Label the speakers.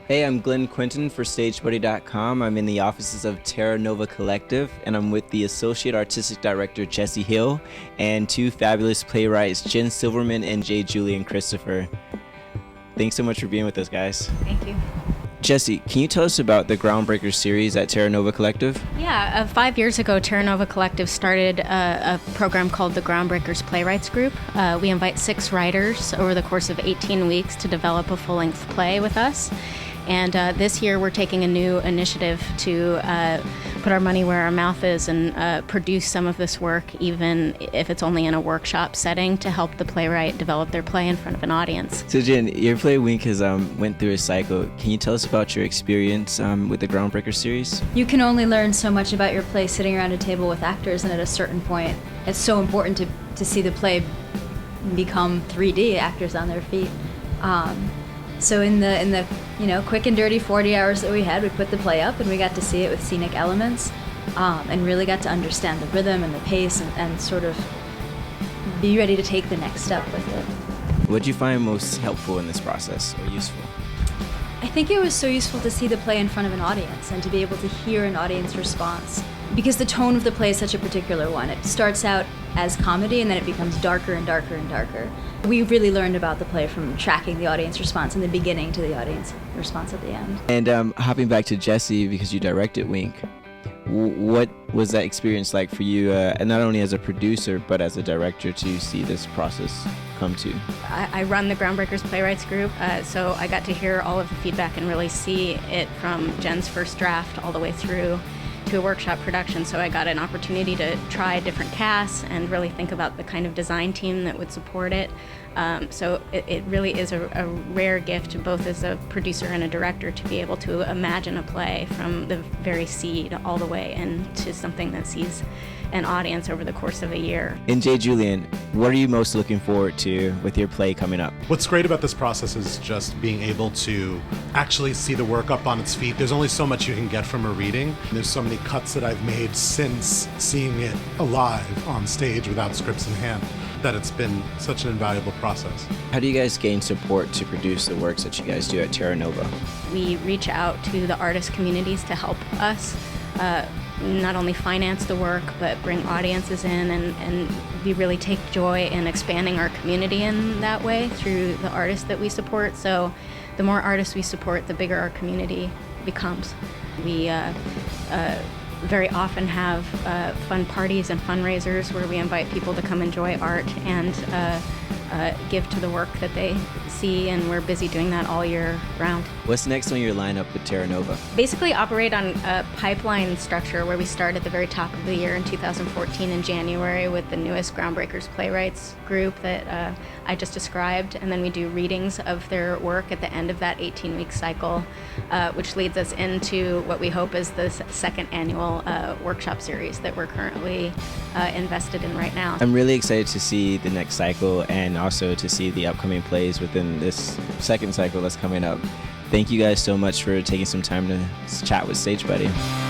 Speaker 1: Hey, I'm Glenn Quinton for Stagebuddy.com. I'm in the offices of terraNOVA Collective, and I'm with the Associate Artistic Director, Jessi Hill, and two fabulous playwrights, Jen Silverman and J.Julian Christopher. Thanks so much for being with us, guys.
Speaker 2: Thank you.
Speaker 1: Jessi, can you tell us about the Groundbreaker Series at terraNOVA Collective?
Speaker 2: Yeah, 5 years ago, terraNOVA Collective started a program called the Groundbreakers Playwrights Group. We invite 6 writers over the course of 18 weeks to develop a full-length play with us. And this year we're taking a new initiative to put our money where our mouth is and produce some of this work, even if it's only in a workshop setting, to help the playwright develop their play in front of an audience.
Speaker 1: So Jen, your play Wink has went through a cycle. Can you tell us about your experience with the Groundbreaker series?
Speaker 3: You can only learn so much about your play sitting around a table with actors, and at a certain point it's so important to see the play become 3D, actors on their feet. So in the quick and dirty 40 hours that we had, we put the play up and we got to see it with scenic elements, and really got to understand the rhythm and the pace and sort of be ready to take the next step with it.
Speaker 1: What did you find most helpful in this process or useful?
Speaker 3: I think it was so useful to see the play in front of an audience and to be able to hear an audience response, because the tone of the play is such a particular one. It starts out as comedy and then it becomes darker and darker and darker. We really learned about the play from tracking the audience response in the beginning to the audience response at the end.
Speaker 1: And hopping back to Jessi, because you directed Wink, what was that experience like for you, not only as a producer but as a director, to see this process come to?
Speaker 2: I run the Groundbreakers Playwrights Group, so I got to hear all of the feedback and really see it from Jen's first draft all the way through to a workshop production. So I got an opportunity to try different casts and really think about the kind of design team that would support it. So it really is a rare gift, both as a producer and a director, to be able to imagine a play from the very seed all the way into something that sees an audience over the course of a year.
Speaker 1: And J.Julian, what are you most looking forward to with your play coming up?
Speaker 4: What's great about this process is just being able to actually see the work up on its feet. There's only so much you can get from a reading. There's so many cuts that I've made since seeing it alive on stage without scripts in hand, that it's been such an invaluable process.
Speaker 1: How do you guys gain support to produce the works that you guys do at terraNOVA?
Speaker 2: We reach out to the artist communities to help us not only finance the work, but bring audiences in, and we really take joy in expanding our community in that way through the artists that we support. So the more artists we support, the bigger our community becomes. We very often have fun parties and fundraisers where we invite people to come enjoy art and give to the work that they see, and we're busy doing that all year round.
Speaker 1: What's next on your lineup with terraNOVA?
Speaker 2: Basically operate on a pipeline structure where we start at the very top of the year in 2014 in January with the newest Groundbreakers Playwrights Group that I just described, and then we do readings of their work at the end of that 18-week cycle, which leads us into what we hope is the second annual workshop series that we're currently invested in right now.
Speaker 1: I'm really excited to see the next cycle and also to see the upcoming plays within this second cycle that's coming up. Thank you guys so much for taking some time to chat with Stagebuddy.